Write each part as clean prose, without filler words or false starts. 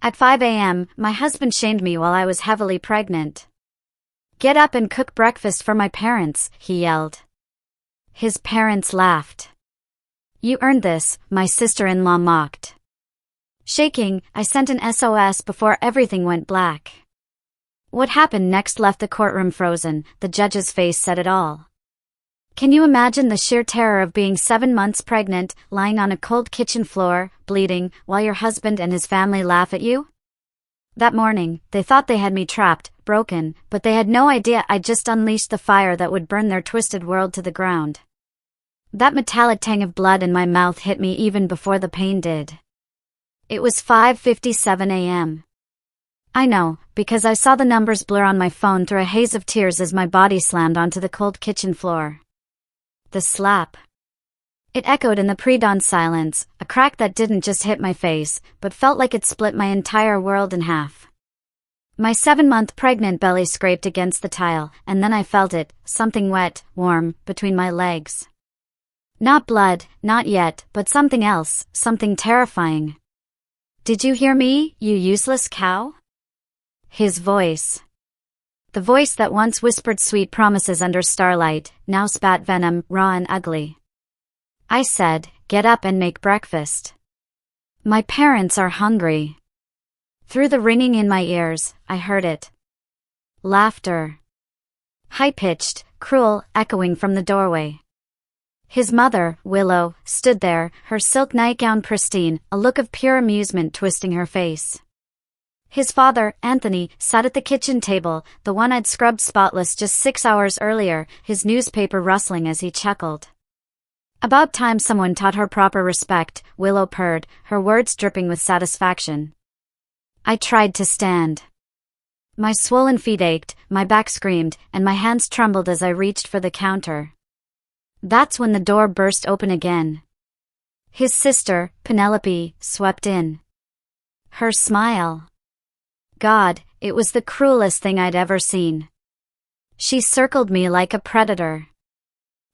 At 5 a.m., my husband shamed me while I was heavily pregnant. "Get up and cook breakfast for my parents," he yelled. His parents laughed. "You earned this," my sister-in-law mocked. Shaking, I sent an SOS before everything went black. What happened next left the courtroom frozen. The judge's face said it all. Can you imagine the sheer terror of being 7 months pregnant, lying on a cold kitchen floor, bleeding, while your husband and his family laugh at you? That morning, they thought they had me trapped, broken, but they had no idea I'd just unleashed the fire that would burn their twisted world to the ground. That metallic tang of blood in my mouth hit me even before the pain did. It was 5:57 a.m. I know, because I saw the numbers blur on my phone through a haze of tears as my body slammed onto the cold kitchen floor. The slap. It echoed in the pre-dawn silence, a crack that didn't just hit my face, but felt like it split my entire world in half. My 7-month pregnant belly scraped against the tile, and then I felt it, something wet, warm, between my legs. Not blood, not yet, but something else, something terrifying. "Did you hear me, you useless cow?" His voice. The voice that once whispered sweet promises under starlight, now spat venom, raw and ugly. I said, "Get up and make breakfast. My parents are hungry." Through the ringing in my ears, I heard it. Laughter. High-pitched, cruel, echoing from the doorway. His mother, Willow, stood there, her silk nightgown pristine, a look of pure amusement twisting her face. His father, Anthony, sat at the kitchen table, the one I'd scrubbed spotless just 6 hours earlier, his newspaper rustling as he chuckled. "About time someone taught her proper respect," Willow purred, her words dripping with satisfaction. I tried to stand. My swollen feet ached, my back screamed, and my hands trembled as I reached for the counter. That's when the door burst open again. His sister, Penelope, swept in. Her smile. God, it was the cruelest thing I'd ever seen. She circled me like a predator.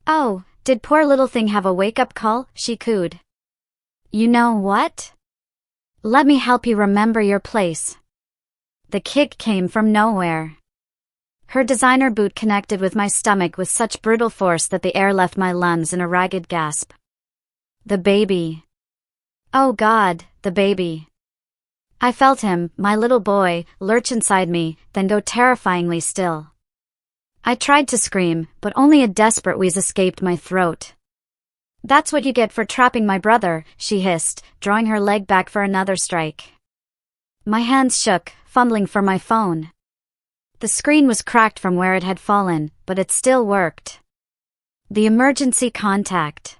"Oh, did poor little thing have a wake-up call?" she cooed. "You know what? Let me help you remember your place." The kick came from nowhere. Her designer boot connected with my stomach with such brutal force that the air left my lungs in a ragged gasp. The baby. Oh God, the baby. I felt him, my little boy, lurch inside me, then go terrifyingly still. I tried to scream, but only a desperate wheeze escaped my throat. "That's what you get for trapping my brother," she hissed, drawing her leg back for another strike. My hands shook, fumbling for my phone. The screen was cracked from where it had fallen, but it still worked. The emergency contact.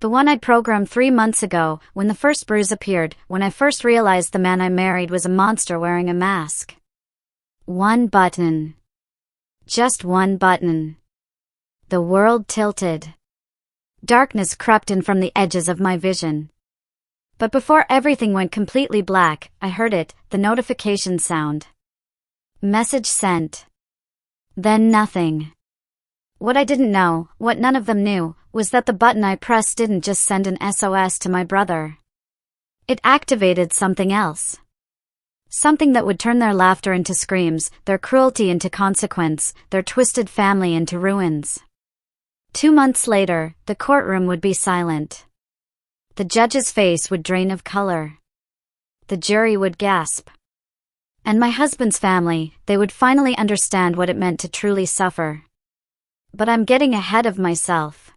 The one I'd programmed 3 months ago, when the first bruise appeared, when I first realized the man I married was a monster wearing a mask. One button. Just one button. The world tilted. Darkness crept in from the edges of my vision. But before everything went completely black, I heard it, the notification sound. Message sent. Then nothing. What I didn't know, what none of them knew, was that the button I pressed didn't just send an SOS to my brother. It activated something else. Something that would turn their laughter into screams, their cruelty into consequence, their twisted family into ruins. 2 months later, the courtroom would be silent. The judge's face would drain of color. The jury would gasp. And my husband's family, they would finally understand what it meant to truly suffer. But I'm getting ahead of myself.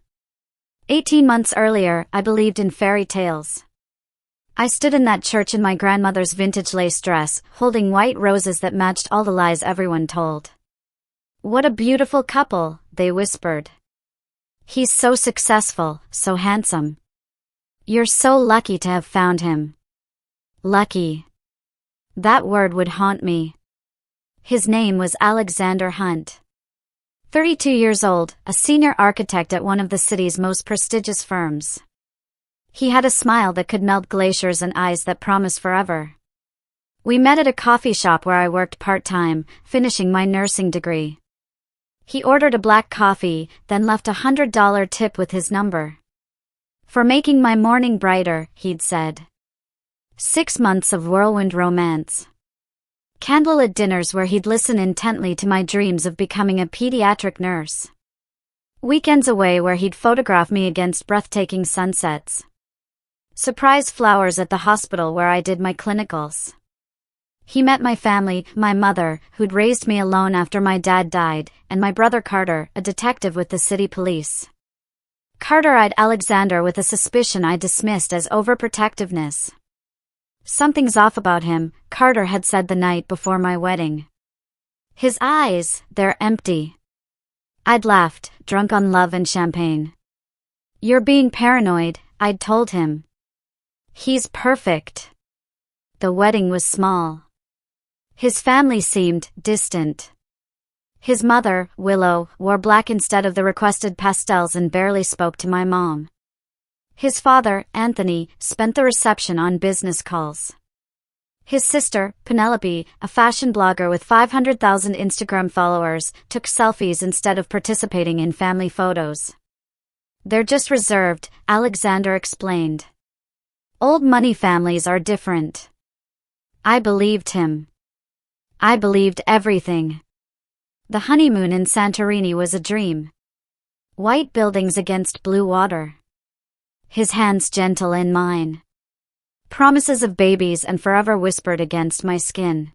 18 months earlier, I believed in fairy tales. I stood in that church in my grandmother's vintage lace dress, holding white roses that matched all the lies everyone told. "What a beautiful couple," they whispered. "He's so successful, so handsome. You're so lucky to have found him." Lucky. That word would haunt me. His name was Alexander Hunt. 32 years old, a senior architect at one of the city's most prestigious firms. He had a smile that could melt glaciers and eyes that promised forever. We met at a coffee shop where I worked part-time, finishing my nursing degree. He ordered a black coffee, then left a $100 tip with his number. "For making my morning brighter," he'd said. 6 months of whirlwind romance. Candlelit dinners where he'd listen intently to my dreams of becoming a pediatric nurse. Weekends away where he'd photograph me against breathtaking sunsets. Surprise flowers at the hospital where I did my clinicals. He met my family, my mother, who'd raised me alone after my dad died, and my brother Carter, a detective with the city police. Carter eyed Alexander with a suspicion I dismissed as overprotectiveness. "Something's off about him," Carter had said the night before my wedding. "His eyes, they're empty." I'd laughed, drunk on love and champagne. "You're being paranoid," I'd told him. "He's perfect." The wedding was small. His family seemed distant. His mother, Willow, wore black instead of the requested pastels and barely spoke to my mom. His father, Anthony, spent the reception on business calls. His sister, Penelope, a fashion blogger with 500,000 Instagram followers, took selfies instead of participating in family photos. "They're just reserved," Alexander explained. "Old money families are different." I believed him. I believed everything. The honeymoon in Santorini was a dream. White buildings against blue water. His hands gentle in mine. Promises of babies and forever whispered against my skin.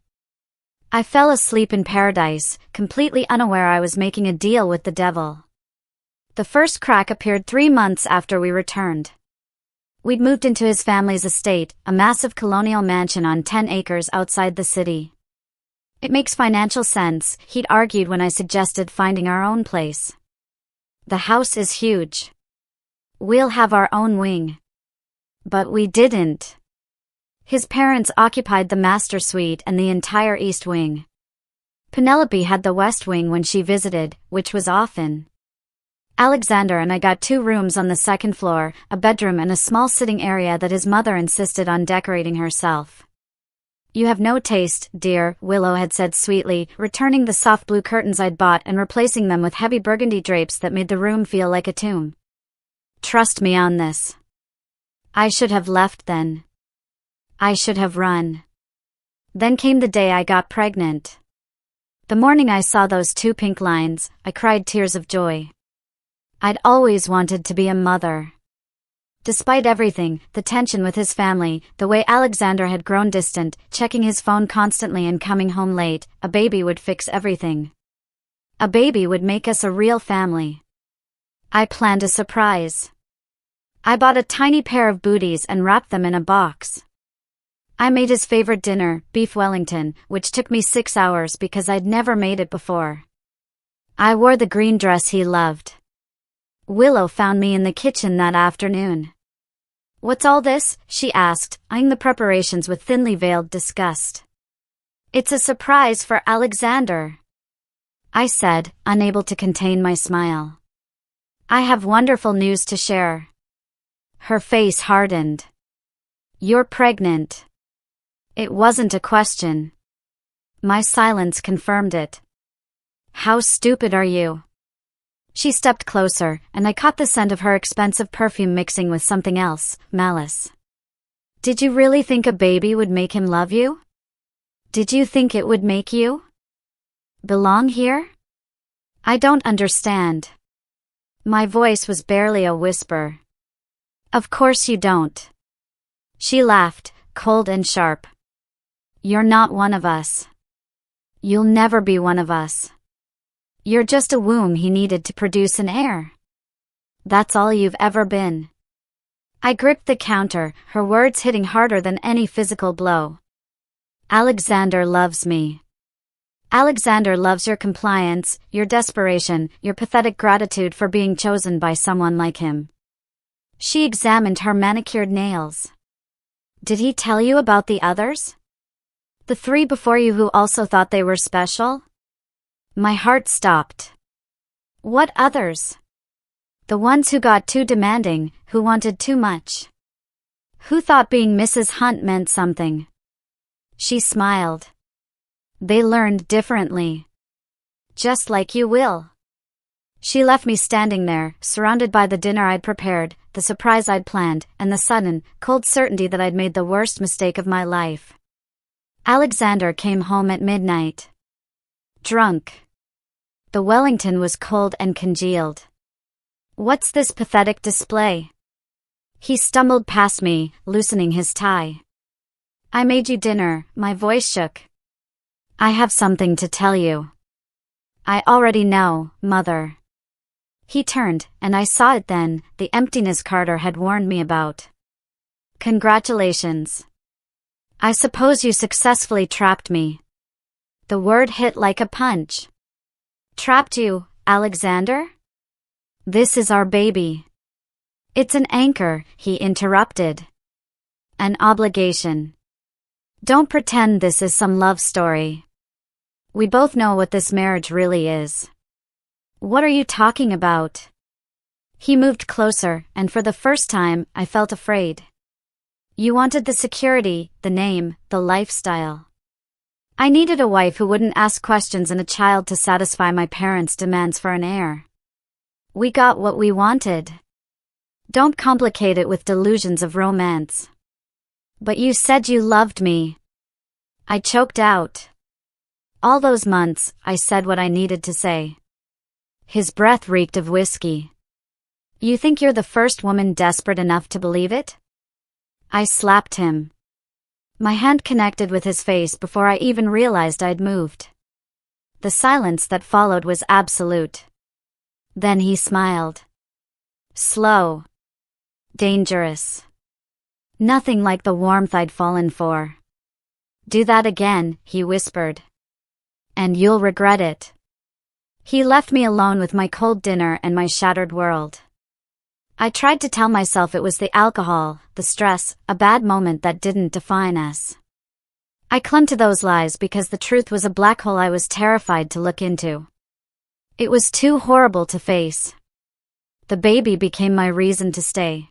I fell asleep in paradise, completely unaware I was making a deal with the devil. The first crack appeared 3 months after we returned. We'd moved into his family's estate, a massive colonial mansion on 10 acres outside the city. "It makes financial sense," he'd argued when I suggested finding our own place. "The house is huge. We'll have our own wing." But we didn't. His parents occupied the master suite and the entire east wing. Penelope had the west wing when she visited, which was often. Alexander and I got 2 rooms on the second floor, a bedroom and a small sitting area that his mother insisted on decorating herself. "You have no taste, dear," Willow had said sweetly, returning the soft blue curtains I'd bought and replacing them with heavy burgundy drapes that made the room feel like a tomb. "Trust me on this." I should have left then. I should have run. Then came the day I got pregnant. The morning I saw those 2 pink lines, I cried tears of joy. I'd always wanted to be a mother. Despite everything, the tension with his family, the way Alexander had grown distant, checking his phone constantly and coming home late, a baby would fix everything. A baby would make us a real family. I planned a surprise. I bought a tiny pair of booties and wrapped them in a box. I made his favorite dinner, beef Wellington, which took me 6 hours because I'd never made it before. I wore the green dress he loved. Willow found me in the kitchen that afternoon. "What's all this?" she asked, eyeing the preparations with thinly veiled disgust. "It's a surprise for Alexander," I said, unable to contain my smile. "I have wonderful news to share." Her face hardened. "You're pregnant." It wasn't a question. My silence confirmed it. "How stupid are you?" She stepped closer, and I caught the scent of her expensive perfume mixing with something else, malice. "Did you really think a baby would make him love you? Did you think it would make you belong here? I don't understand." My voice was barely a whisper. "Of course you don't." She laughed, cold and sharp. "You're not one of us. You'll never be one of us. You're just a womb he needed to produce an heir. That's all you've ever been." I gripped the counter, her words hitting harder than any physical blow. "Alexander loves me. Alexander loves your compliance, your desperation, your pathetic gratitude for being chosen by someone like him." She examined her manicured nails. "Did he tell you about the others? The 3 before you who also thought they were special?" My heart stopped. "What others?" "The ones who got too demanding, who wanted too much. Who thought being Mrs. Hunt meant something." She smiled. "They learned differently. Just like you will." She left me standing there, surrounded by the dinner I'd prepared, the surprise I'd planned, and the sudden, cold certainty that I'd made the worst mistake of my life. Alexander came home at midnight. Drunk. The Wellington was cold and congealed. "What's this pathetic display?" He stumbled past me, loosening his tie. "I made you dinner," my voice shook. "I have something to tell you." "I already know, Mother." He turned, and I saw it then, the emptiness Carter had warned me about. "Congratulations. I suppose you successfully trapped me." The word hit like a punch. "Trapped you, Alexander? This is our baby." "It's an anchor," he interrupted. "An obligation. Don't pretend this is some love story. We both know what this marriage really is." "What are you talking about?" He moved closer, and for the first time, I felt afraid. "You wanted the security, the name, the lifestyle. I needed a wife who wouldn't ask questions and a child to satisfy my parents' demands for an heir. We got what we wanted. Don't complicate it with delusions of romance." "But you said you loved me." I choked out. "All those months, I said what I needed to say." His breath reeked of whiskey. "You think you're the first woman desperate enough to believe it?" I slapped him. My hand connected with his face before I even realized I'd moved. The silence that followed was absolute. Then he smiled. Slow. Dangerous. Nothing like the warmth I'd fallen for. "Do that again," he whispered. "And you'll regret it." He left me alone with my cold dinner and my shattered world. I tried to tell myself it was the alcohol, the stress, a bad moment that didn't define us. I clung to those lies because the truth was a black hole I was terrified to look into. It was too horrible to face. The baby became my reason to stay.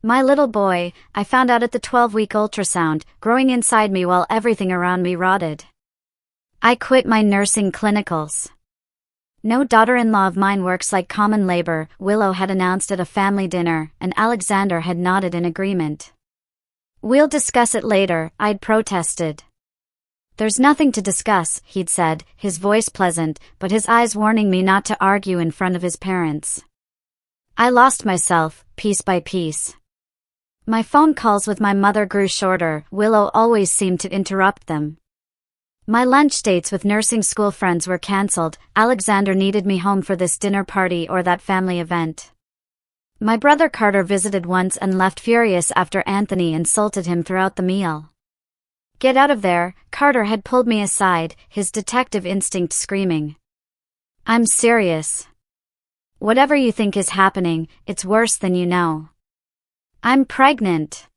My little boy, I found out at the 12-week ultrasound, growing inside me while everything around me rotted. I quit my nursing clinicals. "No daughter-in-law of mine works like common labor," Willow had announced at a family dinner, and Alexander had nodded in agreement. "We'll discuss it later," I'd protested. "There's nothing to discuss," he'd said, his voice pleasant, but his eyes warning me not to argue in front of his parents. I lost myself, piece by piece. My phone calls with my mother grew shorter. Willow always seemed to interrupt them. My lunch dates with nursing school friends were cancelled. Alexander needed me home for this dinner party or that family event. My brother Carter visited once and left furious after Anthony insulted him throughout the meal. "Get out of there," Carter had pulled me aside, his detective instinct screaming. "I'm serious. Whatever you think is happening, it's worse than you know. I'm pregnant.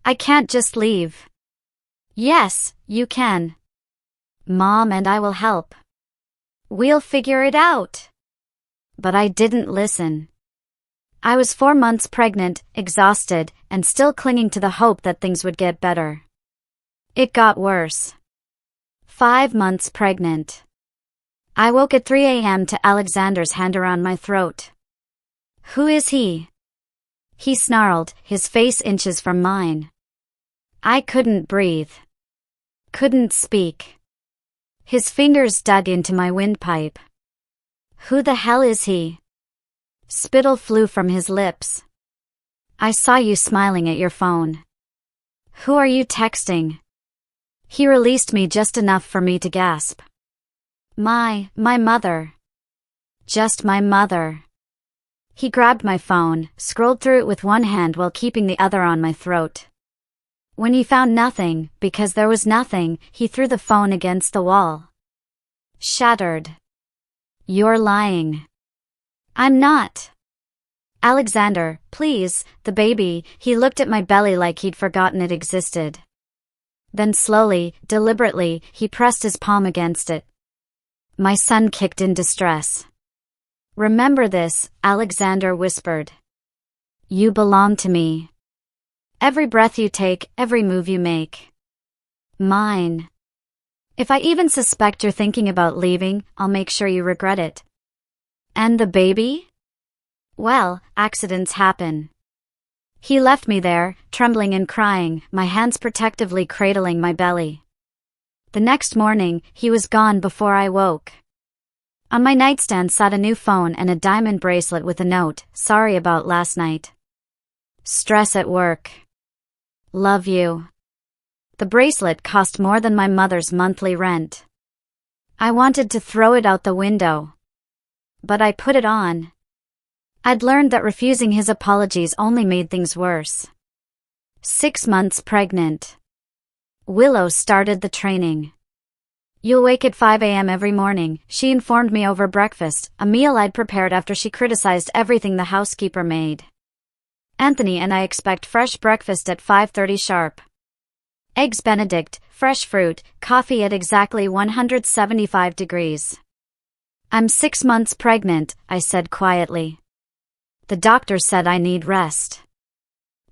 I can't just leave." "Yes, you can. Mom and I will help. We'll figure it out." But I didn't listen. I was 4 months pregnant, exhausted, and still clinging to the hope that things would get better. It got worse. 5 months pregnant. I woke at 3 a.m. to Alexander's hand around my throat. "Who is he?" He snarled, his face inches from mine. I couldn't breathe. Couldn't speak. His fingers dug into my windpipe. "Who the hell is he?" Spittle flew from his lips. "I saw you smiling at your phone." "Who are you texting?" He released me just enough for me to gasp. My mother. Just my mother." He grabbed my phone, scrolled through it with one hand while keeping the other on my throat. When he found nothing, because there was nothing, he threw the phone against the wall. Shattered. "You're lying." "I'm not." "Alexander, please, the baby." He looked at my belly like he'd forgotten it existed. Then slowly, deliberately, he pressed his palm against it. My son kicked in distress. "Remember this," Alexander whispered. "You belong to me. Every breath you take, every move you make. Mine. If I even suspect you're thinking about leaving, I'll make sure you regret it." "And the baby?" Well, accidents happen. He left me there, trembling and crying, my hands protectively cradling my belly. The next morning, he was gone before I woke. On my nightstand sat a new phone and a diamond bracelet with a note, "Sorry about last night. Stress at work. Love you." The bracelet cost more than my mother's monthly rent. I wanted to throw it out the window. But I put it on. I'd learned that refusing his apologies only made things worse. 6 months pregnant. Willow started the training. "You'll wake at 5 a.m. every morning," she informed me over breakfast, a meal I'd prepared after she criticized everything the housekeeper made. "Anthony and I expect fresh breakfast at 5:30 sharp. Eggs Benedict, fresh fruit, coffee at exactly 175 degrees. "I'm 6 months pregnant," I said quietly. "The doctor said I need rest."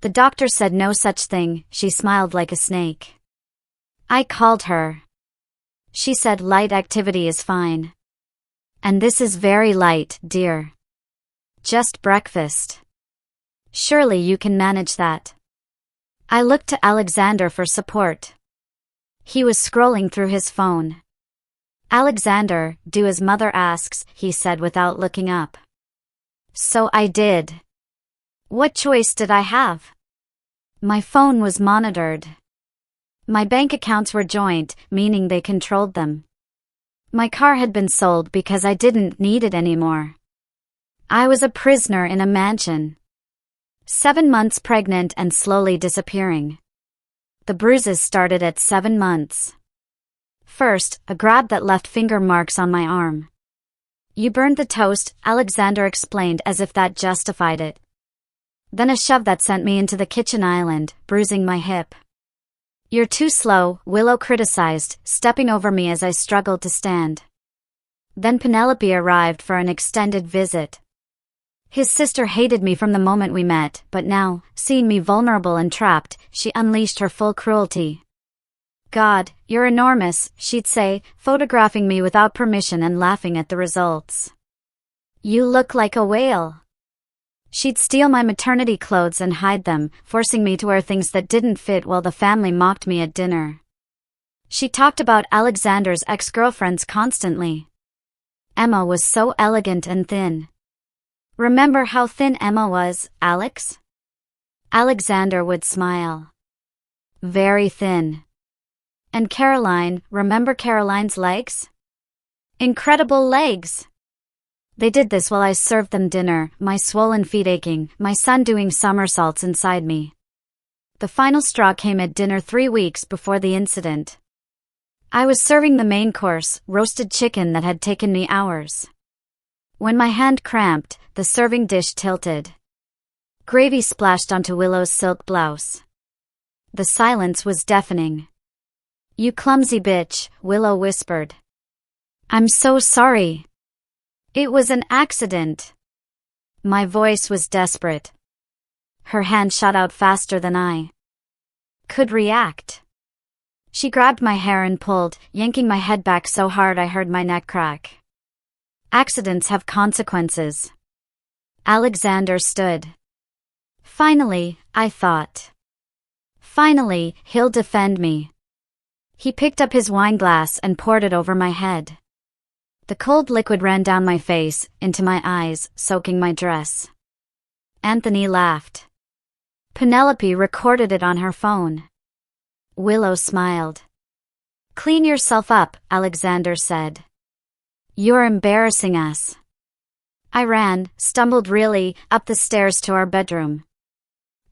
"The doctor said no such thing," she smiled like a snake. I called her. She said light activity is fine. "And this is very light, dear. Just breakfast. Surely you can manage that." I looked to Alexander for support. He was scrolling through his phone. "Alexander, do as mother asks," he said without looking up. So I did. What choice did I have? My phone was monitored. My bank accounts were joint, meaning they controlled them. My car had been sold because I didn't need it anymore. I was a prisoner in a mansion. 7 months pregnant and slowly disappearing. The bruises started at 7 months. First, a grab that left finger marks on my arm. "You burned the toast," Alexander explained as if that justified it. Then a shove that sent me into the kitchen island, bruising my hip. "You're too slow," Willow criticized, stepping over me as I struggled to stand. Then Penelope arrived for an extended visit. His sister hated me from the moment we met, but now, seeing me vulnerable and trapped, she unleashed her full cruelty. "God, you're enormous," she'd say, photographing me without permission and laughing at the results. "You look like a whale." She'd steal my maternity clothes and hide them, forcing me to wear things that didn't fit while the family mocked me at dinner. She talked about Alexander's ex-girlfriends constantly. Emma was so elegant and thin. "Remember how thin Emma was, Alex?" Alexander would smile. "Very thin." "And Caroline, remember Caroline's legs? Incredible legs." They did this while I served them dinner, my swollen feet aching, my son doing somersaults inside me. The final straw came at dinner 3 weeks before the incident. I was serving the main course, roasted chicken that had taken me hours. When my hand cramped, the serving dish tilted. Gravy splashed onto Willow's silk blouse. The silence was deafening. "You clumsy bitch," Willow whispered. "I'm so sorry. It was an accident." My voice was desperate. Her hand shot out faster than I could react. She grabbed my hair and pulled, yanking my head back so hard I heard my neck crack. Accidents have consequences. Alexander stood. Finally, I thought. Finally, he'll defend me. He picked up his wine glass and poured it over my head. The cold liquid ran down my face, into my eyes, soaking my dress. Anthony laughed. Penelope recorded it on her phone. Willow smiled. "Clean yourself up," Alexander said. "You're embarrassing us." I ran, stumbled really, up the stairs to our bedroom.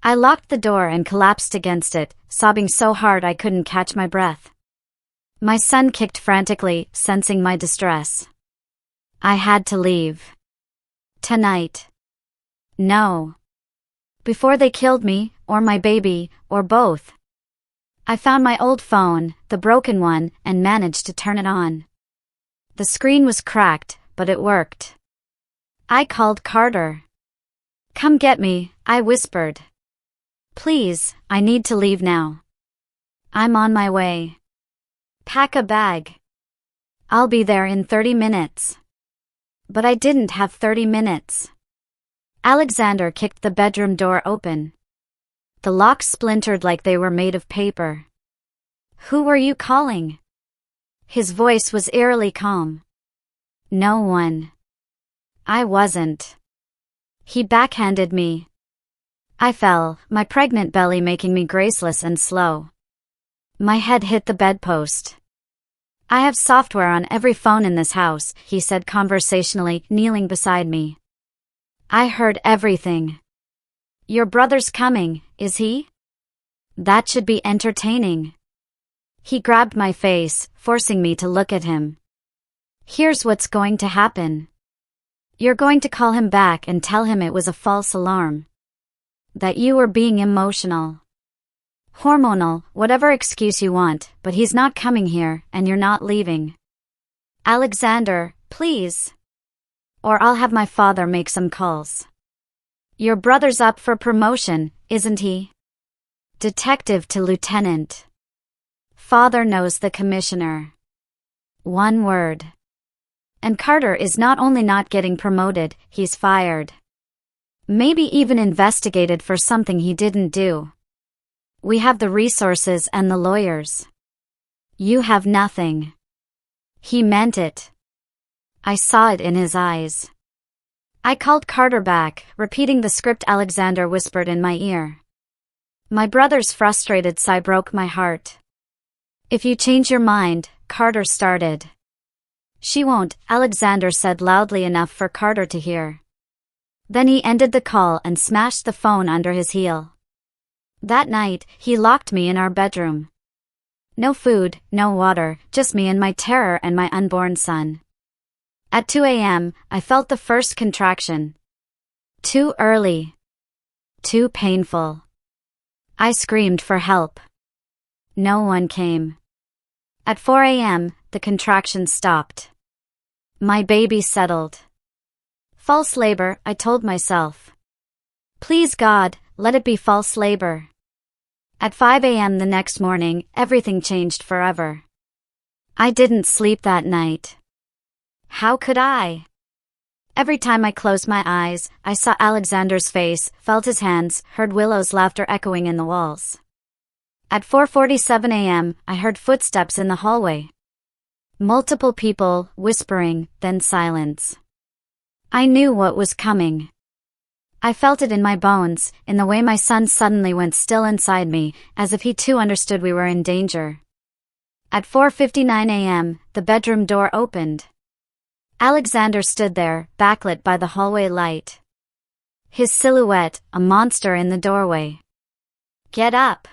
I locked the door and collapsed against it, sobbing so hard I couldn't catch my breath. My son kicked frantically, sensing my distress. I had to leave. Tonight. No. Before they killed me, or my baby, or both. I found my old phone, the broken one, and managed to turn it on. The screen was cracked, but it worked. I called Carter. "Come get me," I whispered. "Please, I need to leave now." "I'm on my way." "Pack a bag. I'll be there in 30 minutes. But I didn't have 30 minutes. Alexander kicked the bedroom door open. The locks splintered like they were made of paper. "Who were you calling?" His voice was eerily calm. "No one." "I wasn't." He backhanded me. I fell, my pregnant belly making me graceless and slow. My head hit the bedpost. "I have software on every phone in this house," he said conversationally, kneeling beside me. "I heard everything." "Your brother's coming, is he?" "That should be entertaining." He grabbed my face, forcing me to look at him. "Here's what's going to happen. You're going to call him back and tell him it was a false alarm. That you were being emotional. Hormonal, whatever excuse you want, but he's not coming here, and you're not leaving. Alexander, please. Or I'll have my father make some calls. Your brother's up for promotion, isn't he? Detective to lieutenant. Father knows the commissioner. One word. And Carter is not only not getting promoted, he's fired. Maybe even investigated for something he didn't do. We have the resources and the lawyers. You have nothing." He meant it. I saw it in his eyes. I called Carter back, repeating the script Alexander whispered in my ear. My brother's frustrated sigh broke my heart. "If you change your mind," Carter started. "She won't," Alexander said loudly enough for Carter to hear. Then he ended the call and smashed the phone under his heel. That night, he locked me in our bedroom. No food, no water, just me and my terror and my unborn son. At 2 a.m., I felt the first contraction. Too early. Too painful. I screamed for help. No one came. At 4 a.m., the contraction stopped. My baby settled. False labor, I told myself. Please God, let it be false labor. At 5 a.m. the next morning, everything changed forever. I didn't sleep that night. How could I? Every time I closed my eyes, I saw Alexander's face, felt his hands, heard Willow's laughter echoing in the walls. At 4:47 a.m., I heard footsteps in the hallway. Multiple people, whispering, then silence. I knew what was coming. I felt it in my bones, in the way my son suddenly went still inside me, as if he too understood we were in danger. At 4:59 a.m., the bedroom door opened. Alexander stood there, backlit by the hallway light. His silhouette, a monster in the doorway. "Get up!"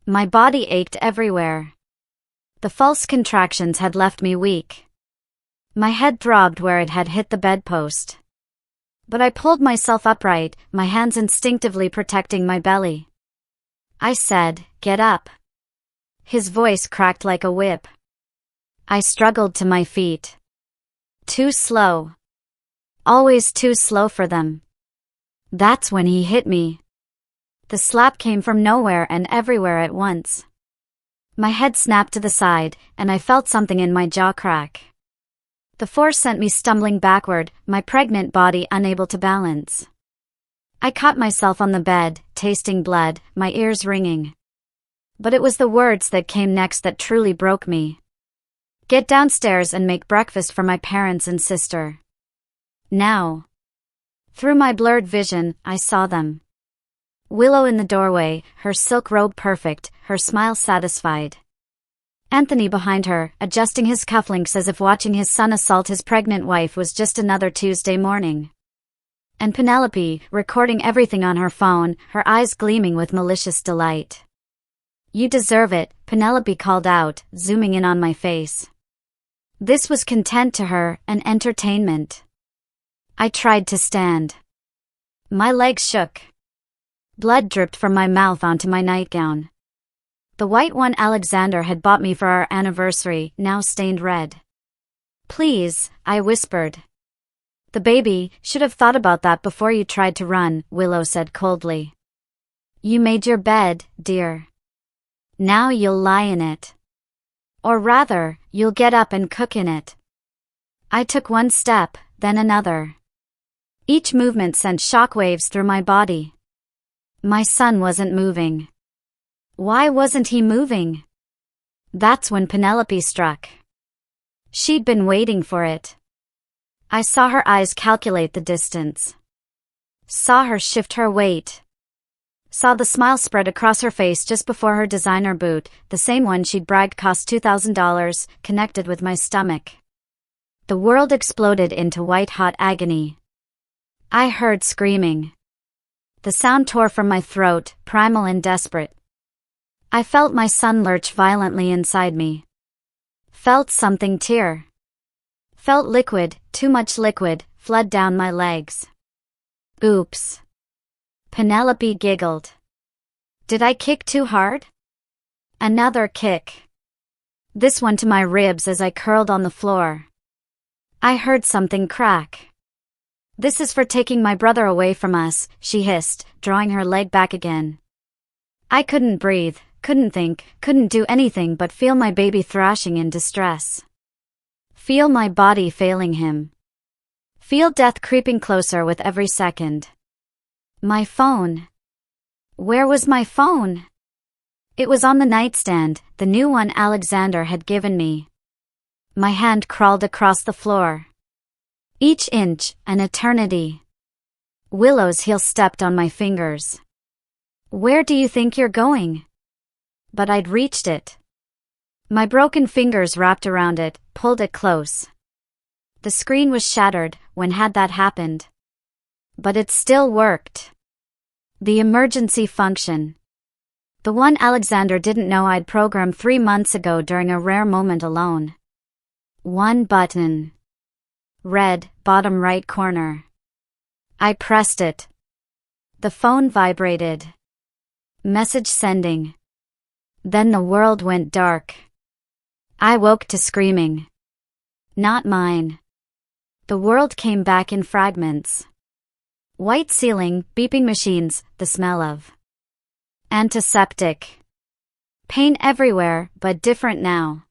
My body ached everywhere. The false contractions had left me weak. My head throbbed where it had hit the bedpost. But I pulled myself upright, my hands instinctively protecting my belly. I said, "Get up." His voice cracked like a whip. I struggled to my feet. Too slow. Always too slow for them. That's when he hit me. The slap came from nowhere and everywhere at once. My head snapped to the side, and I felt something in my jaw crack. The force sent me stumbling backward, my pregnant body unable to balance. I caught myself on the bed, tasting blood, my ears ringing. But it was the words that came next that truly broke me. "Get downstairs and make breakfast for my parents and sister. Now." Through my blurred vision, I saw them. Willow in the doorway, her silk robe perfect, her smile satisfied. Anthony behind her, adjusting his cufflinks as if watching his son assault his pregnant wife was just another Tuesday morning. And Penelope, recording everything on her phone, her eyes gleaming with malicious delight. "You deserve it," Penelope called out, zooming in on my face. This was content to her, an entertainment. I tried to stand. My legs shook. Blood dripped from my mouth onto my nightgown. The white one Alexander had bought me for our anniversary, now stained red. "Please," I whispered. "The baby should have thought about that before you tried to run," Willow said coldly. "You made your bed, dear. Now you'll lie in it. Or rather, you'll get up and cook in it." I took one step, then another. Each movement sent shockwaves through my body. My son wasn't moving. Why wasn't he moving? That's when Penelope struck. She'd been waiting for it. I saw her eyes calculate the distance. Saw her shift her weight. Saw the smile spread across her face just before her designer boot, the same one she'd bragged cost $2,000, connected with my stomach. The world exploded into white-hot agony. I heard screaming. The sound tore from my throat, primal and desperate. I felt my son lurch violently inside me. Felt something tear. Felt liquid, too much liquid, flood down my legs. Oops. Penelope giggled. Did I kick too hard? Another kick. This one to my ribs as I curled on the floor. I heard something crack. This is for taking my brother away from us, she hissed, drawing her leg back again. I couldn't breathe, couldn't think, couldn't do anything but feel my baby thrashing in distress. Feel my body failing him. Feel death creeping closer with every second. My phone. Where was my phone? It was on the nightstand, the new one Alexander had given me. My hand crawled across the floor. Each inch, an eternity. Willow's heel stepped on my fingers. Where do you think you're going? But I'd reached it. My broken fingers wrapped around it, pulled it close. The screen was shattered when had that happened. But it still worked. The emergency function. The one Alexander didn't know I'd programmed 3 months ago during a rare moment alone. One button. Red, bottom right corner. I pressed it. The phone vibrated. Message sending. Then the world went dark. I woke to screaming. Not mine. The world came back in fragments. White ceiling, beeping machines, the smell of antiseptic. Pain everywhere, but different now.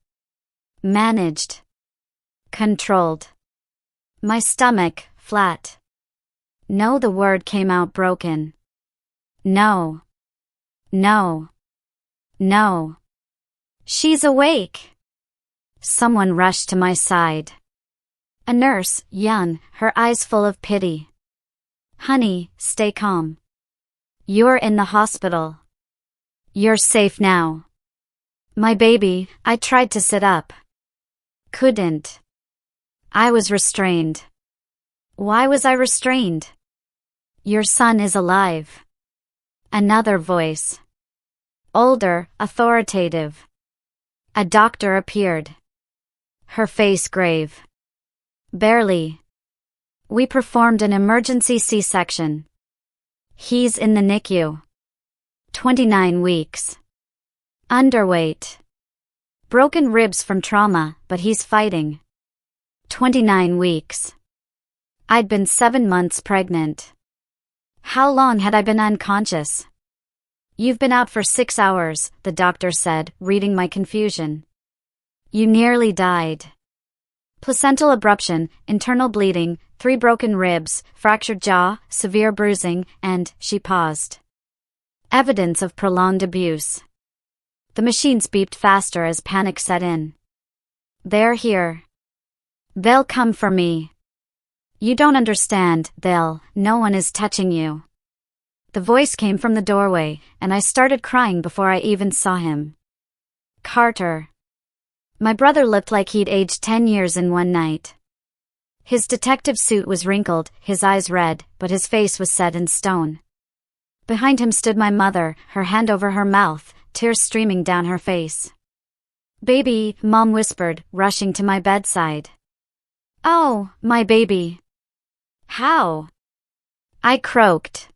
Managed. Controlled. My stomach, flat. No, the word came out broken. No. No. No. She's awake. Someone rushed to my side. A nurse, young, her eyes full of pity. Honey, stay calm. You're in the hospital. You're safe now. My baby, I tried to sit up. Couldn't. I was restrained. Why was I restrained? Your son is alive. Another voice. Older, authoritative. A doctor appeared. Her face grave. Barely. We performed an emergency C-section. He's in the NICU. 29 weeks. Underweight. Broken ribs from trauma, but he's fighting. 29 weeks. I'd been 7 months pregnant. How long had I been unconscious? You've been out for 6 hours, the doctor said, reading my confusion. You nearly died. Placental abruption, internal bleeding, 3 broken ribs, fractured jaw, severe bruising, and, she paused. Evidence of prolonged abuse. The machines beeped faster as panic set in. They're here. They'll come for me. You don't understand, no one is touching you. The voice came from the doorway, and I started crying before I even saw him. Carter. My brother looked like he'd aged 10 years in one night. His detective suit was wrinkled, his eyes red, but his face was set in stone. Behind him stood my mother, her hand over her mouth, tears streaming down her face. Baby, Mom whispered, rushing to my bedside. Oh, my baby. How? I croaked.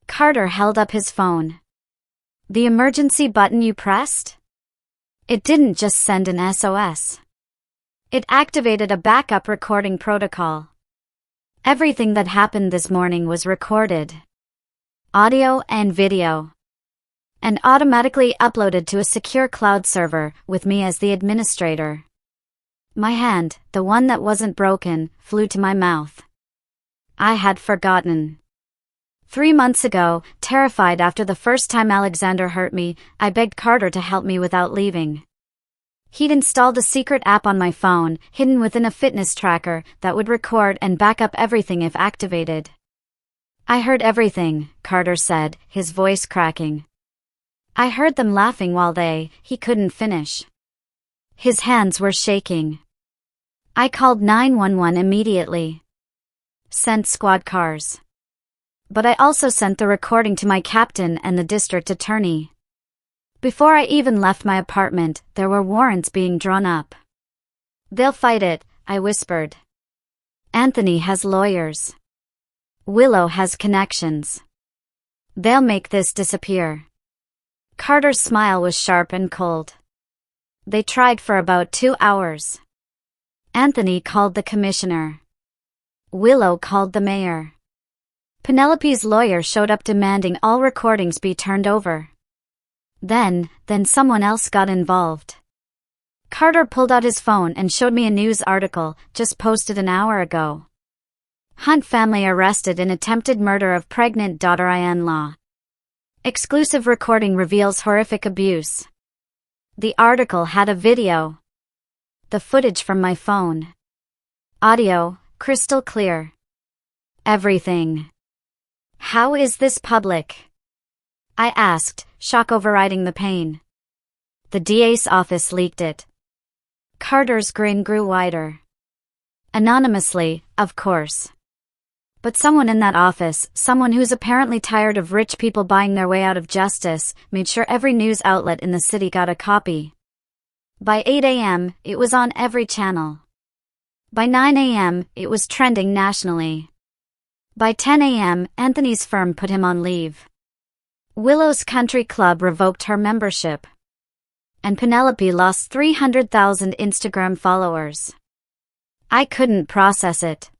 Carter held up his phone. The emergency button you pressed? It didn't just send an SOS. It activated a backup recording protocol. Everything that happened this morning was recorded. Audio and video. And automatically uploaded to a secure cloud server, with me as the administrator. My hand, the one that wasn't broken, flew to my mouth. I had forgotten. 3 months ago, terrified after the first time Alexander hurt me, I begged Carter to help me without leaving. He'd installed a secret app on my phone, hidden within a fitness tracker, that would record and back up everything if activated. I heard everything, Carter said, his voice cracking. I heard them laughing while he couldn't finish. His hands were shaking. I called 911 immediately. Sent squad cars. But I also sent the recording to my captain and the district attorney. Before I even left my apartment, there were warrants being drawn up. They'll fight it, I whispered. Anthony has lawyers. Willow has connections. They'll make this disappear. Carter's smile was sharp and cold. They tried for about 2 hours. Anthony called the commissioner. Willow called the mayor. Penelope's lawyer showed up demanding all recordings be turned over. Then someone else got involved. Carter pulled out his phone and showed me a news article, just posted an hour ago. Hunt family arrested in attempted murder of pregnant daughter-in-law. Exclusive recording reveals horrific abuse. The article had a video. The footage from my phone. Audio, crystal clear. Everything. How is this public? I asked, shock overriding the pain. The DA's office leaked it. Carter's grin grew wider. Anonymously, of course. But someone in that office, someone who's apparently tired of rich people buying their way out of justice, made sure every news outlet in the city got a copy. By 8 a.m., it was on every channel. By 9 a.m., it was trending nationally. By 10 a.m., Anthony's firm put him on leave. Willow's country club revoked her membership. And Penelope lost 300,000 Instagram followers. I couldn't process it.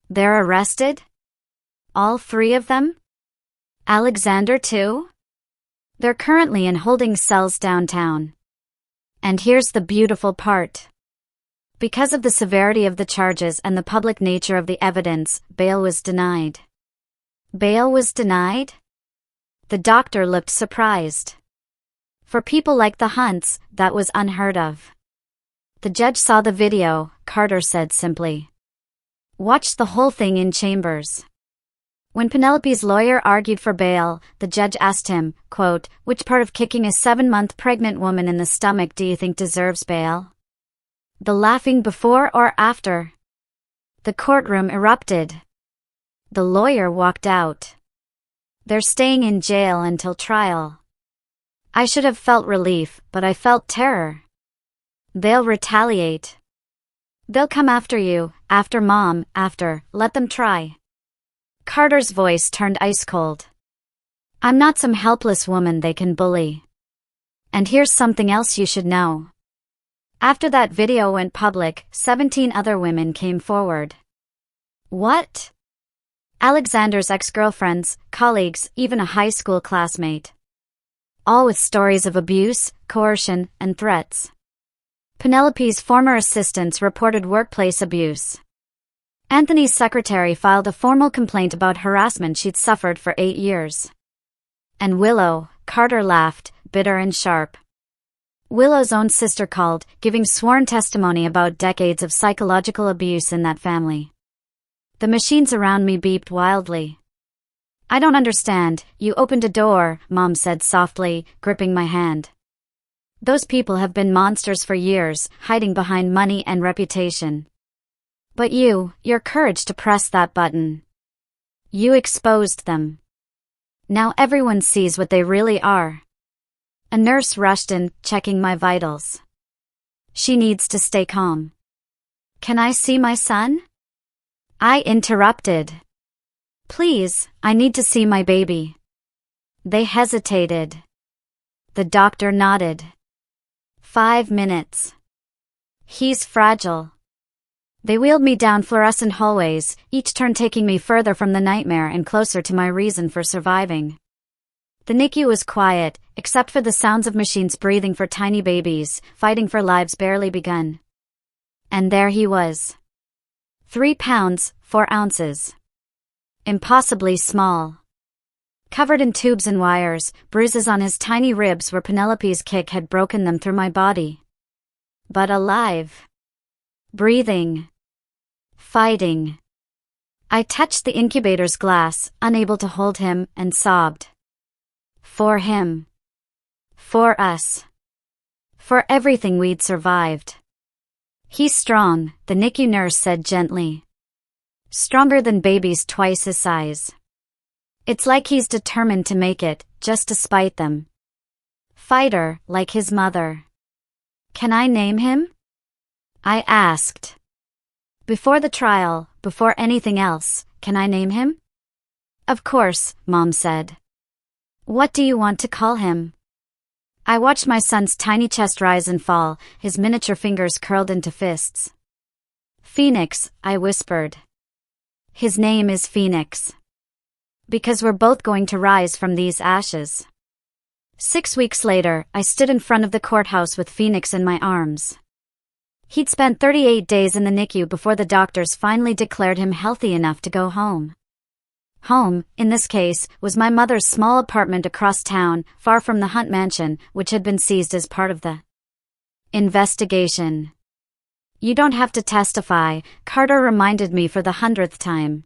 They're arrested? All 3 of them? Alexander too? They're currently in holding cells downtown. And here's the beautiful part. Because of the severity of the charges and the public nature of the evidence, bail was denied. Bail was denied? The doctor looked surprised. For people like the Hunts, that was unheard of. The judge saw the video, Carter said simply. Watched the whole thing in chambers. When Penelope's lawyer argued for bail, the judge asked him, quote, "Which part of kicking a 7-month pregnant woman in the stomach do you think deserves bail? The laughing before or after?" The courtroom erupted. The lawyer walked out. They're staying in jail until trial. I should have felt relief, but I felt terror. They'll retaliate. They'll come after you, after Mom, let them try. Carter's voice turned ice cold. I'm not some helpless woman they can bully. And here's something else you should know. After that video went public, 17 other women came forward. What? Alexander's ex-girlfriends, colleagues, even a high school classmate. All with stories of abuse, coercion, and threats. Penelope's former assistants reported workplace abuse. Anthony's secretary filed a formal complaint about harassment she'd suffered for 8 years. And Willow, Carter laughed, bitter and sharp. Willow's own sister called, giving sworn testimony about decades of psychological abuse in that family. The machines around me beeped wildly. I don't understand, you opened a door, Mom said softly, gripping my hand. Those people have been monsters for years, hiding behind money and reputation. But your courage to press that button. You exposed them. Now everyone sees what they really are. A nurse rushed in, checking my vitals. She needs to stay calm. Can I see my son? I interrupted. Please, I need to see my baby. They hesitated. The doctor nodded. 5 minutes. He's fragile. They wheeled me down fluorescent hallways, each turn taking me further from the nightmare and closer to my reason for surviving. The NICU was quiet, except for the sounds of machines breathing for tiny babies, fighting for lives barely begun. And there he was. 3 pounds, 4 ounces. Impossibly small. Covered in tubes and wires, bruises on his tiny ribs where Penelope's kick had broken them through my body. But alive. Breathing. Fighting. I touched the incubator's glass, unable to hold him, and sobbed. For him. For us. For everything we'd survived. He's strong, the NICU nurse said gently. Stronger than babies twice his size. It's like he's determined to make it, just to spite them. Fighter, like his mother. Can I name him? I asked. Before the trial, before anything else, can I name him? Of course, Mom said. What do you want to call him? I watched my son's tiny chest rise and fall, his miniature fingers curled into fists. Phoenix, I whispered. His name is Phoenix. Because we're both going to rise from these ashes. 6 weeks later, I stood in front of the courthouse with Phoenix in my arms. He'd spent 38 days in the NICU before the doctors finally declared him healthy enough to go home. Home, in this case, was my mother's small apartment across town, far from the Hunt mansion, which had been seized as part of the investigation. You don't have to testify, Carter reminded me for the 100th time.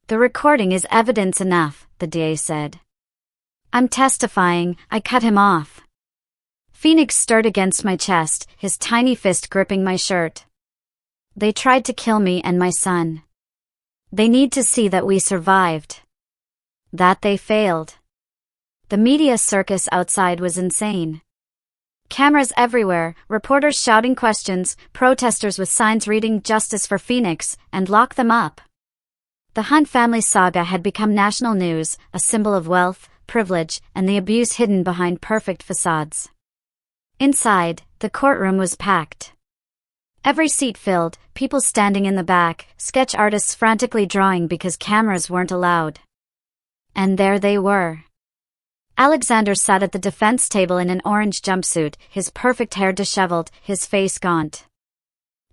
The recording is evidence enough, the DA said. I'm testifying, I cut him off. Phoenix stirred against my chest, his tiny fist gripping my shirt. They tried to kill me and my son. They need to see that we survived. That they failed. The media circus outside was insane. Cameras everywhere, reporters shouting questions, protesters with signs reading "Justice for Phoenix" and "Lock them up." The Hunt family saga had become national news, a symbol of wealth, privilege, and the abuse hidden behind perfect facades. Inside, the courtroom was packed. Every seat filled, people standing in the back, sketch artists frantically drawing because cameras weren't allowed. And there they were. Alexander sat at the defense table in an orange jumpsuit, his perfect hair disheveled, his face gaunt.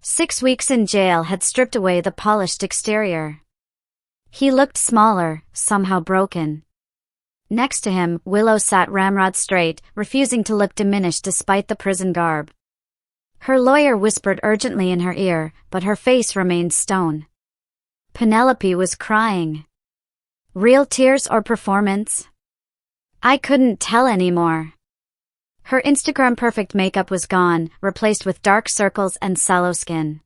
6 weeks in jail had stripped away the polished exterior. He looked smaller, somehow broken. Next to him, Willow sat ramrod straight, refusing to look diminished despite the prison garb. Her lawyer whispered urgently in her ear, but her face remained stone. Penelope was crying. Real tears or performance? I couldn't tell anymore. Her Instagram-perfect makeup was gone, replaced with dark circles and sallow skin.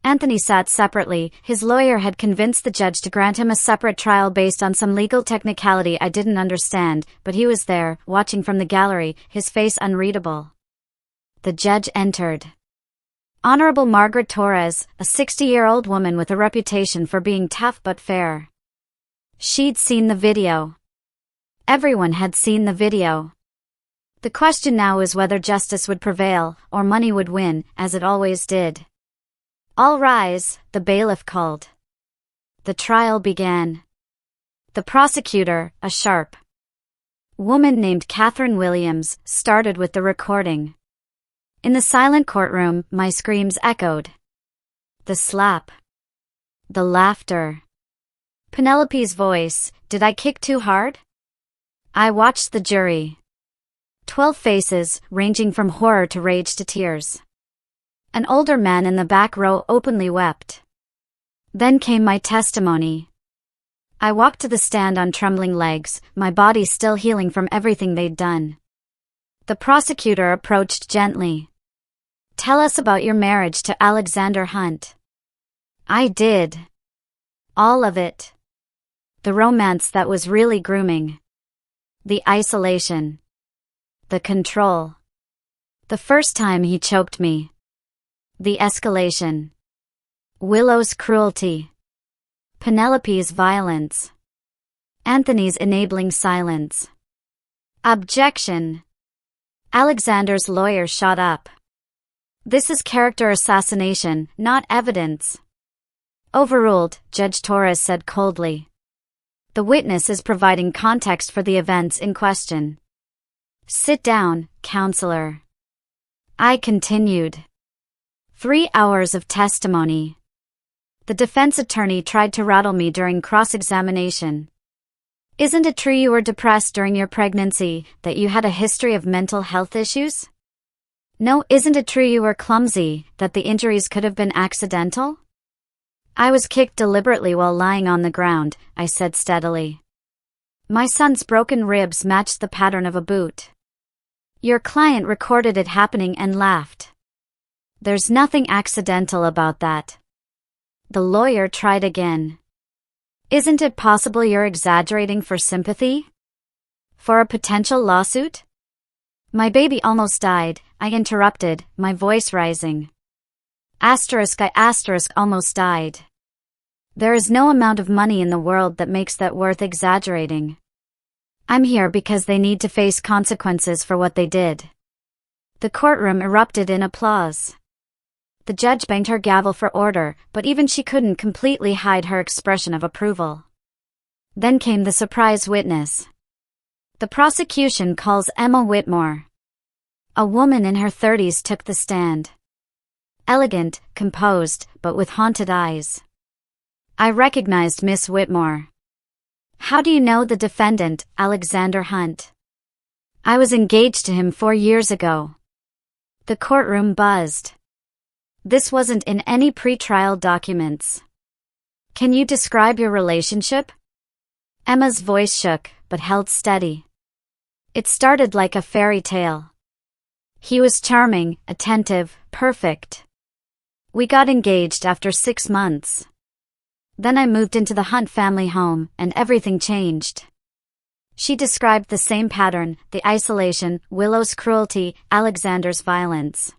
Anthony sat separately. His lawyer had convinced the judge to grant him a separate trial based on some legal technicality I didn't understand, but he was there, watching from the gallery, his face unreadable. The judge entered. Honorable Margaret Torres, a 60-year-old woman with a reputation for being tough but fair. She'd seen the video. Everyone had seen the video. The question now is whether justice would prevail, or money would win, as it always did. All rise, the bailiff called. The trial began. The prosecutor, a sharp woman named Catherine Williams, started with the recording. In the silent courtroom, my screams echoed. The slap. The laughter. Penelope's voice, did I kick too hard? I watched the jury. 12 faces, ranging from horror to rage to tears. An older man in the back row openly wept. Then came my testimony. I walked to the stand on trembling legs, my body still healing from everything they'd done. The prosecutor approached gently. Tell us about your marriage to Alexander Hunt. I did. All of it. The romance that was really grooming. The isolation. The control. The first time he choked me. The escalation. Willow's cruelty. Penelope's violence. Anthony's enabling silence. Objection. Alexander's lawyer shot up. This is character assassination, not evidence. Overruled, Judge Torres said coldly. The witness is providing context for the events in question. Sit down, counselor. I continued. 3 hours of testimony. The defense attorney tried to rattle me during cross-examination. Isn't it true you were depressed during your pregnancy, that you had a history of mental health issues? No, isn't it true you were clumsy, that the injuries could have been accidental? I was kicked deliberately while lying on the ground, I said steadily. My son's broken ribs matched the pattern of a boot. Your client recorded it happening and laughed. There's nothing accidental about that. The lawyer tried again. Isn't it possible you're exaggerating for sympathy? For a potential lawsuit? My baby almost died, I interrupted, my voice rising. I almost died. There is no amount of money in the world that makes that worth exaggerating. I'm here because they need to face consequences for what they did. The courtroom erupted in applause. The judge banged her gavel for order, but even she couldn't completely hide her expression of approval. Then came the surprise witness. The prosecution calls Emma Whitmore. A woman in her 30s took the stand. Elegant, composed, but with haunted eyes. I recognized Miss Whitmore. How do you know the defendant, Alexander Hunt? I was engaged to him 4 years ago. The courtroom buzzed. This wasn't in any pre-trial documents. Can you describe your relationship? Emma's voice shook, but held steady. It started like a fairy tale. He was charming, attentive, perfect. We got engaged after 6 months. Then I moved into the Hunt family home, and everything changed. She described the same pattern, the isolation, Willow's cruelty, Alexander's violence.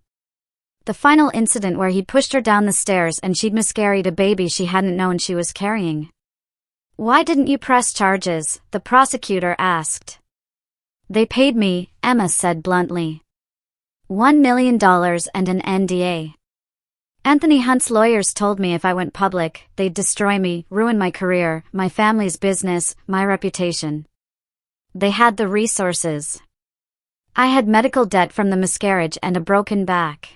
The final incident where he pushed her down the stairs and she'd miscarried a baby she hadn't known she was carrying. Why didn't you press charges? The prosecutor asked. They paid me, Emma said bluntly. $1 million and an NDA. Anthony Hunt's lawyers told me if I went public, they'd destroy me, ruin my career, my family's business, my reputation. They had the resources. I had medical debt from the miscarriage and a broken back.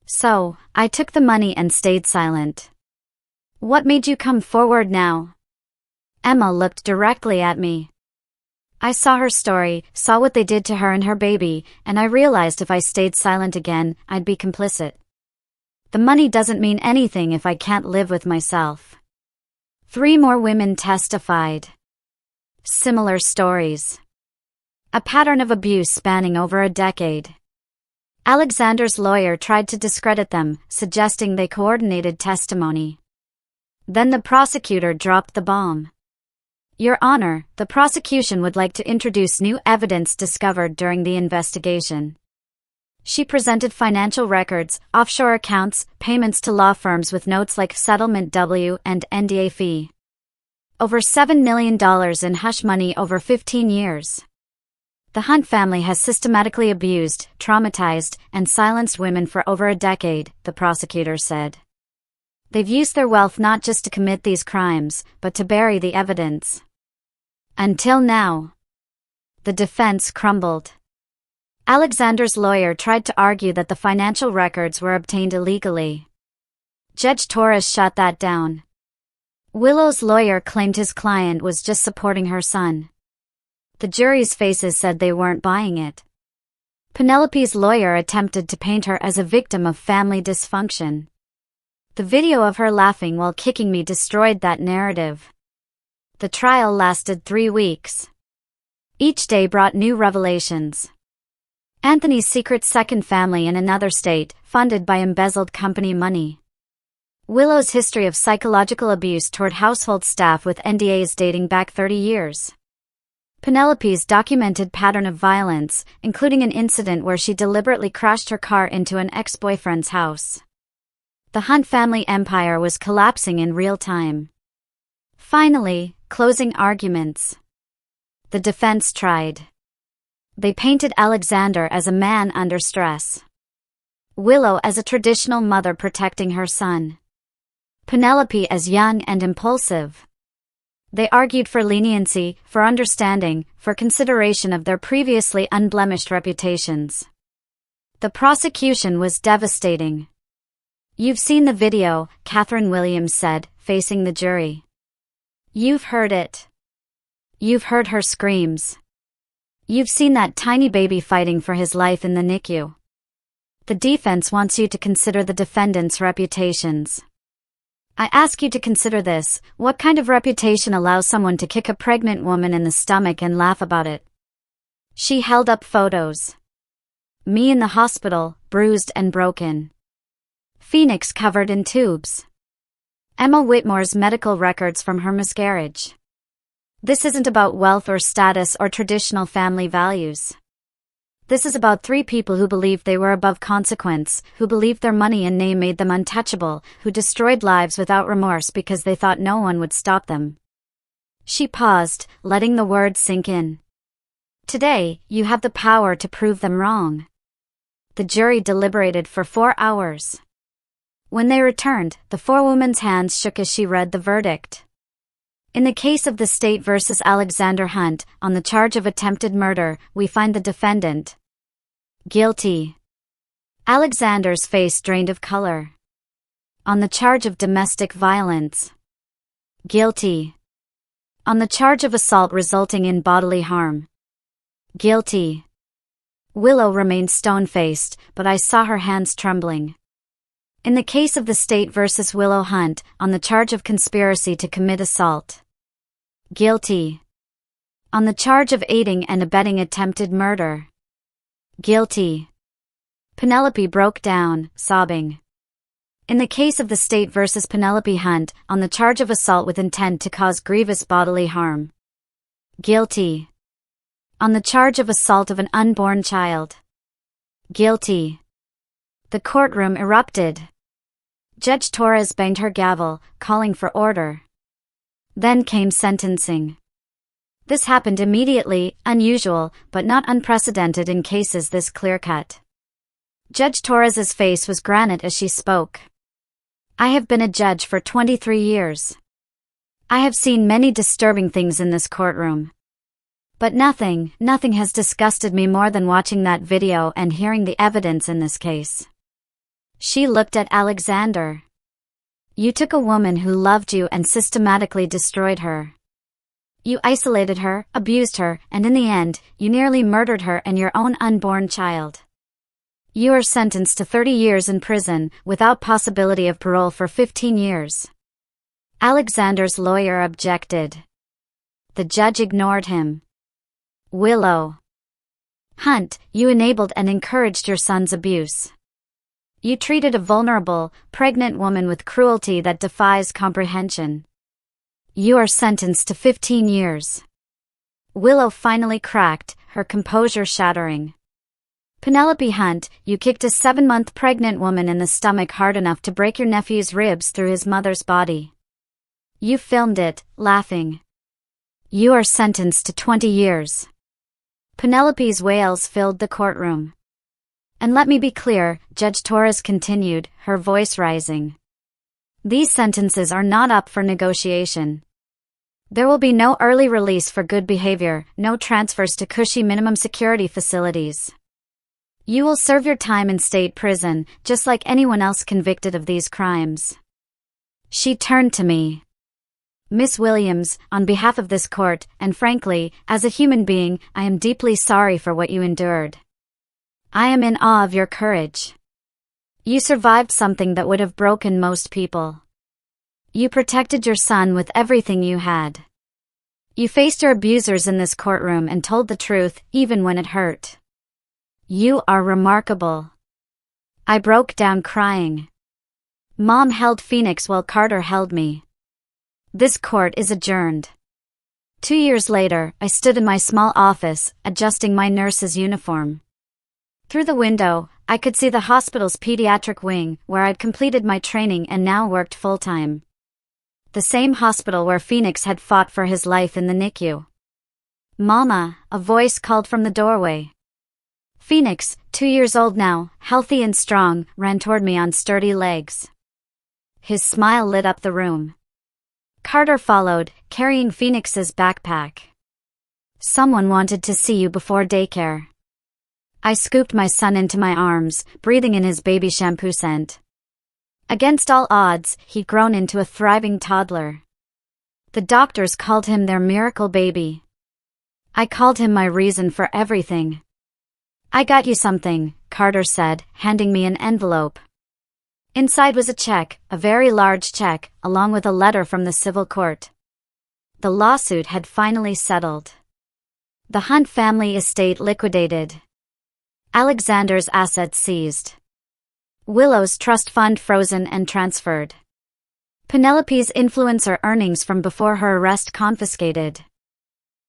So, I took the money and stayed silent. What made you come forward now? Emma looked directly at me. I saw her story, saw what they did to her and her baby, and I realized if I stayed silent again, I'd be complicit. The money doesn't mean anything if I can't live with myself. 3 more women testified. Similar stories. A pattern of abuse spanning over a decade. Alexander's lawyer tried to discredit them, suggesting they coordinated testimony. Then the prosecutor dropped the bomb. Your Honor, the prosecution would like to introduce new evidence discovered during the investigation. She presented financial records, offshore accounts, payments to law firms with notes like settlement W and NDA fee. Over $7 million in hush money over 15 years. The Hunt family has systematically abused, traumatized, and silenced women for over a decade, the prosecutor said. They've used their wealth not just to commit these crimes, but to bury the evidence. Until now. The defense crumbled. Alexander's lawyer tried to argue that the financial records were obtained illegally. Judge Torres shot that down. Willow's lawyer claimed his client was just supporting her son. The jury's faces said they weren't buying it. Penelope's lawyer attempted to paint her as a victim of family dysfunction. The video of her laughing while kicking me destroyed that narrative. The trial lasted 3 weeks. Each day brought new revelations. Anthony's secret second family in another state, funded by embezzled company money. Willow's history of psychological abuse toward household staff with NDAs dating back 30 years. Penelope's documented pattern of violence, including an incident where she deliberately crashed her car into an ex-boyfriend's house. The Hunt family empire was collapsing in real time. Finally, closing arguments. The defense tried. They painted Alexander as a man under stress. Willow as a traditional mother protecting her son. Penelope as young and impulsive. They argued for leniency, for understanding, for consideration of their previously unblemished reputations. The prosecution was devastating. You've seen the video, Catherine Williams said, facing the jury. You've heard it. You've heard her screams. You've seen that tiny baby fighting for his life in the NICU. The defense wants you to consider the defendants' reputations. I ask you to consider this: what kind of reputation allows someone to kick a pregnant woman in the stomach and laugh about it? She held up photos. Me in the hospital, bruised and broken. Phoenix covered in tubes. Emma Whitmore's medical records from her miscarriage. This isn't about wealth or status or traditional family values. This is about three people who believed they were above consequence, who believed their money and name made them untouchable, who destroyed lives without remorse because they thought no one would stop them. She paused, letting the words sink in. Today, you have the power to prove them wrong. The jury deliberated for 4 hours. When they returned, the forewoman's hands shook as she read the verdict. In the case of the state versus Alexander Hunt, on the charge of attempted murder, we find the defendant guilty. Alexander's face drained of color. On the charge of domestic violence, guilty. On the charge of assault resulting in bodily harm, guilty. Willow remained stone-faced, but I saw her hands trembling. In the case of the state versus Willow Hunt, on the charge of conspiracy to commit assault, guilty. On the charge of aiding and abetting attempted murder, guilty. Penelope broke down, sobbing. In the case of the state versus Penelope Hunt, on the charge of assault with intent to cause grievous bodily harm, guilty. On the charge of assault of an unborn child, guilty. The courtroom erupted. Judge Torres banged her gavel, calling for order. Then came sentencing. This happened immediately, unusual, but not unprecedented in cases this clear-cut. Judge Torres's face was granite as she spoke. I have been a judge for 23 years. I have seen many disturbing things in this courtroom. But nothing has disgusted me more than watching that video and hearing the evidence in this case. She looked at Alexander. You took a woman who loved you and systematically destroyed her. You isolated her, abused her, and in the end, you nearly murdered her and your own unborn child. You are sentenced to 30 years in prison, without possibility of parole for 15 years. Alexander's lawyer objected. The judge ignored him. Willow Hunt, you enabled and encouraged your son's abuse. You treated a vulnerable, pregnant woman with cruelty that defies comprehension. You are sentenced to 15 years. Willow finally cracked, her composure shattering. Penelope Hunt, you kicked a 7-month pregnant woman in the stomach hard enough to break your nephew's ribs through his mother's body. You filmed it, laughing. You are sentenced to 20 years. Penelope's wails filled the courtroom. And let me be clear, Judge Torres continued, her voice rising. These sentences are not up for negotiation. There will be no early release for good behavior, no transfers to cushy minimum security facilities. You will serve your time in state prison, just like anyone else convicted of these crimes. She turned to me. Miss Williams, on behalf of this court, and frankly, as a human being, I am deeply sorry for what you endured. I am in awe of your courage. You survived something that would have broken most people. You protected your son with everything you had. You faced your abusers in this courtroom and told the truth, even when it hurt. You are remarkable. I broke down crying. Mom held Phoenix while Carter held me. This court is adjourned. 2 years later, I stood in my small office, adjusting my nurse's uniform. Through the window, I could see the hospital's pediatric wing, where I'd completed my training and now worked full-time. The same hospital where Phoenix had fought for his life in the NICU. Mama, a voice called from the doorway. Phoenix, 2 years old now, healthy and strong, ran toward me on sturdy legs. His smile lit up the room. Carter followed, carrying Phoenix's backpack. Someone wanted to see you before daycare. I scooped my son into my arms, breathing in his baby shampoo scent. Against all odds, he'd grown into a thriving toddler. The doctors called him their miracle baby. I called him my reason for everything. I got you something, Carter said, handing me an envelope. Inside was a check, a very large check, along with a letter from the civil court. The lawsuit had finally settled. The Hunt family estate liquidated. Alexander's assets seized. Willow's trust fund frozen and transferred. Penelope's influencer earnings from before her arrest confiscated.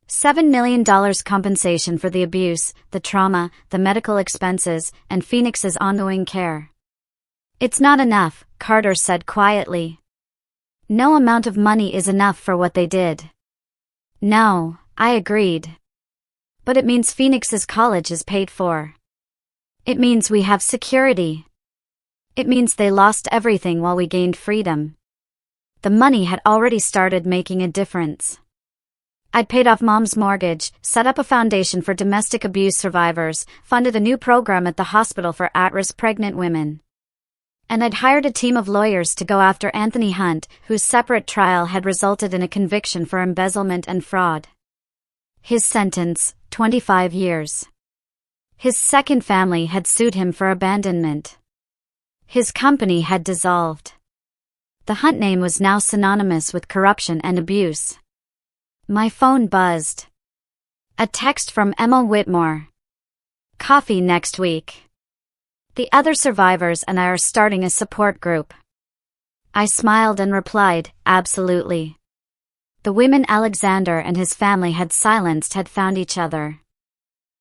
$7 million compensation for the abuse, the trauma, the medical expenses, and Phoenix's ongoing care. It's not enough, Carter said quietly. No amount of money is enough for what they did. No, I agreed. But it means Phoenix's college is paid for. It means we have security. It means they lost everything while we gained freedom. The money had already started making a difference. I'd paid off Mom's mortgage, set up a foundation for domestic abuse survivors, funded a new program at the hospital for at-risk pregnant women. And I'd hired a team of lawyers to go after Anthony Hunt, whose separate trial had resulted in a conviction for embezzlement and fraud. His sentence, 25 years. His second family had sued him for abandonment. His company had dissolved. The Hunt name was now synonymous with corruption and abuse. My phone buzzed. A text from Emma Whitmore. Coffee next week. The other survivors and I are starting a support group. I smiled and replied, absolutely. The women Alexander and his family had silenced had found each other.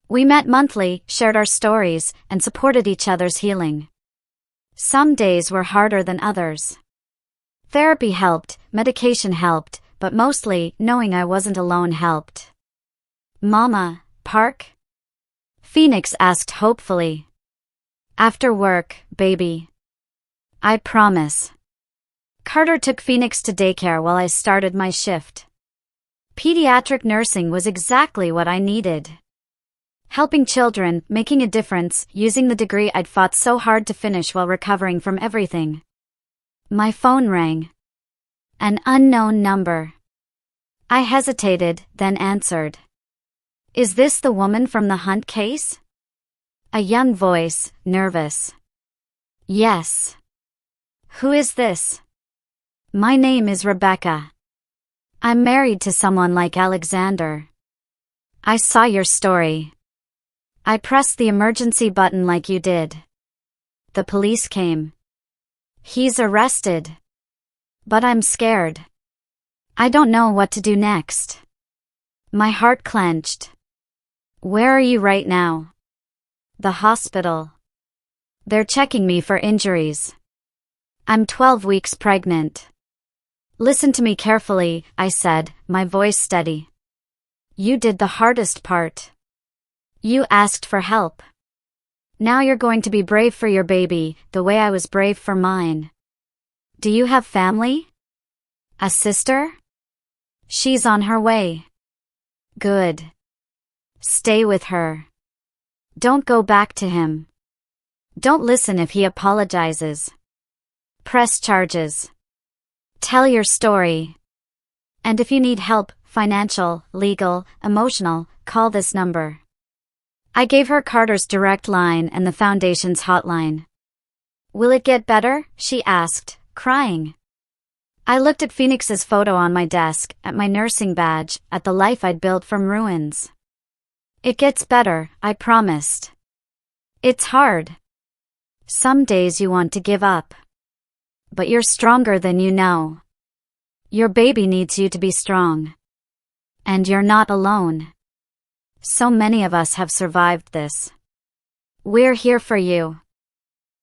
We met monthly, shared our stories, and supported each other's healing. Some days were harder than others. Therapy helped, medication helped, but mostly, knowing I wasn't alone helped. Mama, park? Phoenix asked hopefully. After work, baby. I promise. Carter took Phoenix to daycare while I started my shift. Pediatric nursing was exactly what I needed. Helping children, making a difference, using the degree I'd fought so hard to finish while recovering from everything. My phone rang. An unknown number. I hesitated, then answered. Is this the woman from the Hunt case? A young voice, nervous. Yes. Who is this? My name is Rebecca. I'm married to someone like Alexander. I saw your story. I pressed the emergency button like you did. The police came. He's arrested. But I'm scared. I don't know what to do next. My heart clenched. Where are you right now? The hospital. They're checking me for injuries. I'm 12 weeks pregnant. Listen to me carefully, I said, my voice steady. You did the hardest part. You asked for help. Now you're going to be brave for your baby, the way I was brave for mine. Do you have family? A sister? She's on her way. Good. Stay with her. Don't go back to him. Don't listen if he apologizes. Press charges. Tell your story. And if you need help, financial, legal, emotional, call this number. I gave her Carter's direct line and the foundation's hotline. Will it get better? She asked, crying. I looked at Phoenix's photo on my desk, at my nursing badge, at the life I'd built from ruins. It gets better, I promised. It's hard. Some days you want to give up. But you're stronger than you know. Your baby needs you to be strong. And you're not alone. So many of us have survived this. We're here for you.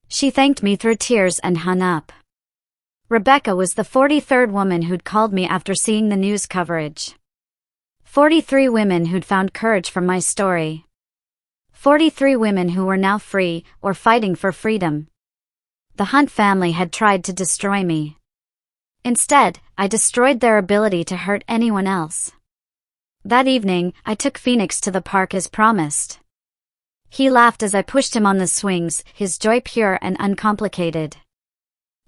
She thanked me through tears and hung up. Rebecca was the 43rd woman who'd called me after seeing the news coverage. 43 women who'd found courage from my story. 43 women who were now free, or fighting for freedom. The Hunt family had tried to destroy me. Instead, I destroyed their ability to hurt anyone else. That evening, I took Phoenix to the park as promised. He laughed as I pushed him on the swings, his joy pure and uncomplicated.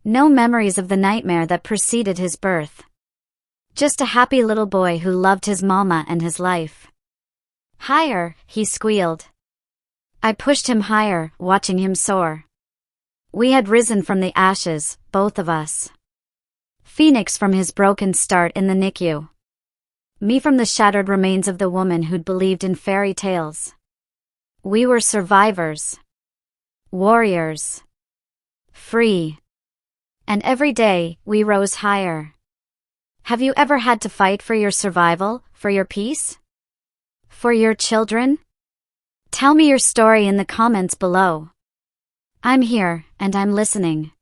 No memories of the nightmare that preceded his birth. Just a happy little boy who loved his mama and his life. Higher, he squealed. I pushed him higher, watching him soar. We had risen from the ashes, both of us. Phoenix from his broken start in the NICU. Me from the shattered remains of the woman who'd believed in fairy tales. We were survivors. Warriors. Free. And every day, we rose higher. Have you ever had to fight for your survival, for your peace? For your children? Tell me your story in the comments below. I'm here, and I'm listening.